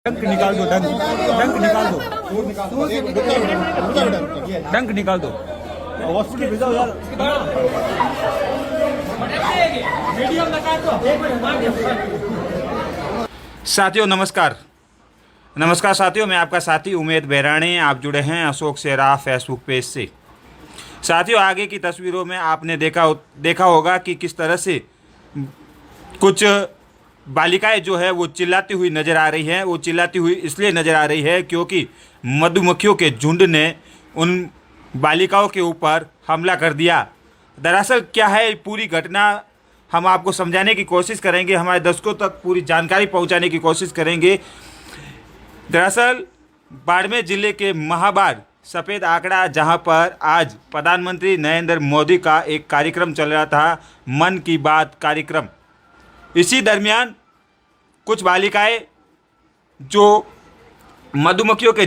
डंक निकाल दो, डंक डंक निकाल दो, डंक निकाल दो। हॉस्पिटल भेजो यार। साथियों नमस्कार। नमस्कार साथियों, मैं आपका साथी उमेद बेराणी। आप जुड़े हैं अशोक सेरा फेसबुक पेज से। साथियों आगे की तस्वीरों में आपने देखा होगा कि किस तरह से कुछ बालिकाएं जो है वो चिल्लाती हुई नज़र आ रही हैं। वो चिल्लाती हुई इसलिए नज़र आ रही है क्योंकि मधुमक्खियों के झुंड ने उन बालिकाओं के ऊपर हमला कर दिया। दरअसल क्या है पूरी घटना, हम आपको समझाने की कोशिश करेंगे, हमारे दर्शकों तक पूरी जानकारी पहुंचाने की कोशिश करेंगे। दरअसल बाड़मेर जिले के महाबार सफ़ेद आंकड़ा, जहां पर आज प्रधानमंत्री नरेंद्र मोदी का एक कार्यक्रम चल रहा था, मन की बात कार्यक्रम। इसी दरमियान कुछ बालिकाएं जो मधुमक्खियों के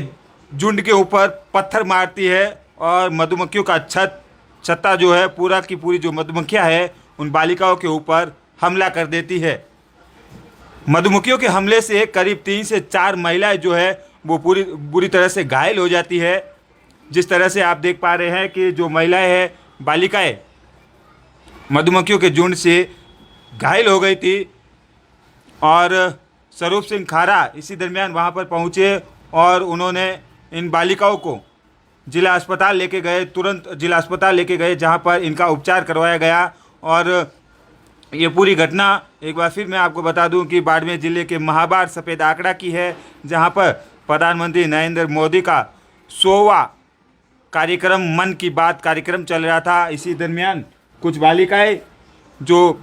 झुंड के ऊपर पत्थर मारती है और मधुमक्खियों का छत्ता जो है पूरा की पूरी जो मधुमक्खियां हैं उन बालिकाओं के ऊपर हमला कर देती है। मधुमक्खियों के हमले से करीब 3 से 4 महिलाएं जो है वो बुरी तरह से घायल हो जाती है। जिस तरह से आप देख पा रहे हैं कि जो महिलाएं हैं, बालिकाएं मधुमक्खियों के झुंड से घायल हो गई थी और स्वरूप सिंह खारा इसी दरमियान वहां पर पहुंचे और उन्होंने इन बालिकाओं को जिला अस्पताल लेके गए, तुरंत जिला अस्पताल लेके गए, जहां पर इनका उपचार करवाया गया। और ये पूरी घटना एक बार फिर मैं आपको बता दूं कि बाड़मेर जिले के महाबार सफ़ेद आंकड़ा की है, जहां पर प्रधानमंत्री नरेंद्र मोदी का 100वां कार्यक्रम मन की बात कार्यक्रम चल रहा था। इसी दरमियान कुछ बालिकाएं जो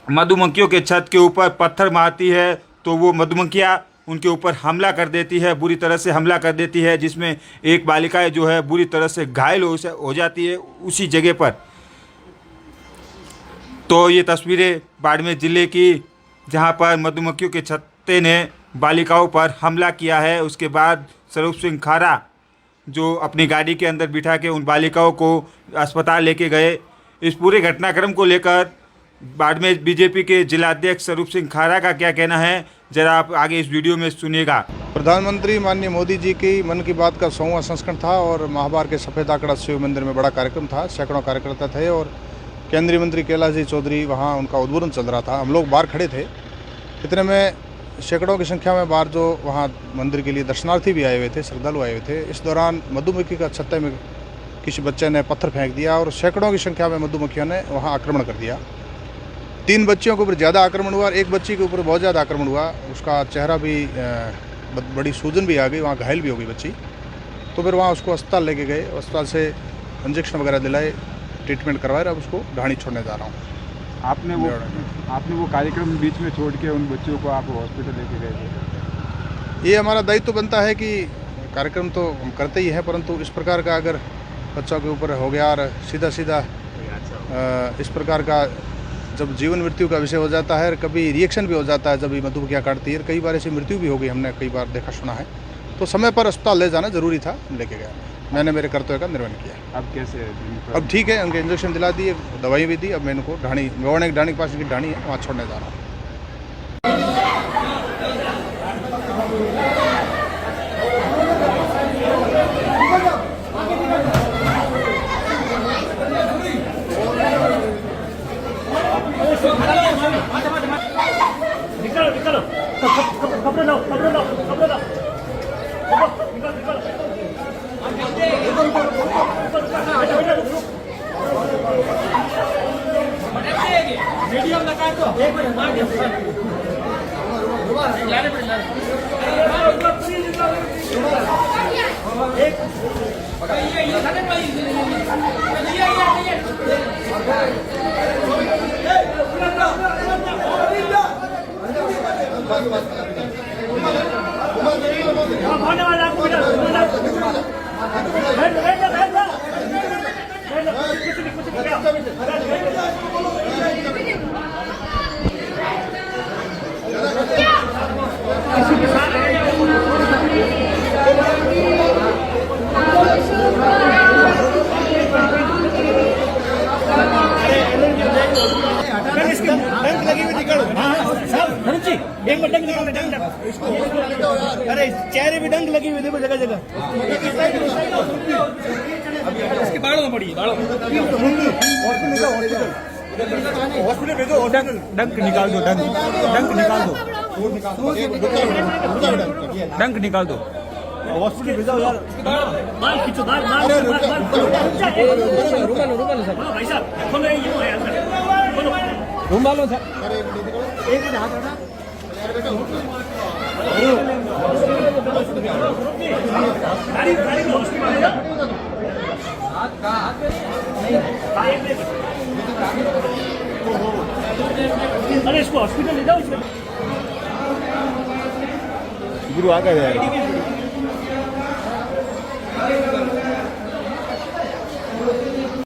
मधुमक्खियों के छत के ऊपर पत्थर मारती है तो वो मधुमक्खियाँ उनके ऊपर हमला कर देती है, बुरी तरह से हमला कर देती है, जिसमें एक बालिका जो है बुरी तरह से घायल हो जाती है उसी जगह पर। तो ये तस्वीरें बाड़मेर ज़िले की, जहां पर मधुमक्खियों के छत्ते ने बालिकाओं पर हमला किया है। उसके बाद स्वरूप सिंह खारा जो अपनी गाड़ी के अंदर बिठा के उन बालिकाओं को अस्पताल लेके गए। इस पूरे घटनाक्रम को लेकर बाड़मेर बीजेपी के जिला अध्यक्ष स्वरूप सिंह खारा का क्या कहना है, जरा आप आगे इस वीडियो में सुनिएगा। प्रधानमंत्री माननीय मोदी जी की मन की बात का 100वां संस्करण था और महाबार के सफ़ेद आंकड़ा शिव मंदिर में बड़ा कार्यक्रम था। सैकड़ों कार्यकर्ता थे और केंद्रीय मंत्री कैलाश जी चौधरी वहाँ उनका उद्बोधन चल रहा था। हम लोग बाहर खड़े थे, इतने में सैकड़ों की संख्या में बाहर जो वहाँ मंदिर के लिए दर्शनार्थी भी आए हुए थे, श्रद्धालु आए हुए थे। इस दौरान मधुमक्खी का छत्ते में किसी बच्चे ने पत्थर फेंक दिया और सैकड़ों की संख्या में मधुमक्खियों ने वहाँ आक्रमण कर दिया। 3 बच्चियों के ऊपर ज़्यादा आक्रमण हुआ और एक बच्ची के ऊपर बहुत ज़्यादा आक्रमण हुआ। उसका चेहरा भी बड़ी सूजन भी आ गई, वहाँ घायल भी हो गई बच्ची। तो फिर वहाँ उसको अस्पताल लेके गए, अस्पताल से इंजेक्शन वगैरह दिलाए, ट्रीटमेंट करवाए, अब उसको ढाणी छोड़ने जा रहा हूँ। आपने वो कार्यक्रम बीच में छोड़ के उन बच्चियों को आप हॉस्पिटल लेके गए थे। ये हमारा दायित्व बनता है कि कार्यक्रम तो हम करते ही हैं, परंतु इस प्रकार का अगर बच्चों के ऊपर हो गया और सीधा इस प्रकार का जब जीवन मृत्यु का विषय हो जाता है, कभी रिएक्शन भी हो जाता है जब ये मधुमक्खियाँ काटती है, कई बार ऐसी मृत्यु भी हो गई, हमने कई बार देखा सुना है। तो समय पर अस्पताल ले जाना जरूरी था, लेके गया, मैंने मेरे कर्तव्य का निर्वहन किया। अब कैसे? अब ठीक है, उनके इंजेक्शन दिला दिए, दवाई भी दी। अब मैं इनको ढाणी के पास इनकी ढाणी है, वहाँ छोड़ने जा रहा हूँ। एक मिनट अरे चेहरे पे डंक लगी हुई देखो जगह जगह। इसकी बालों में पड़ी बालों। हॉस्पिटल भेजो। डंक निकाल दो डंक निकाल दो डंक निकाल दो। हॉस्पिटल भेजो यार। बाल खींचो बाल रुमाल सर भाई साहब खोलो ये है अंदर खोलो रुमाल सर एक मिनट हाथ हटा गाड़ी को हॉस्पिटल ले जाओ हाथ अरे इसको हॉस्पिटल ले जाओ। गुरु आ गए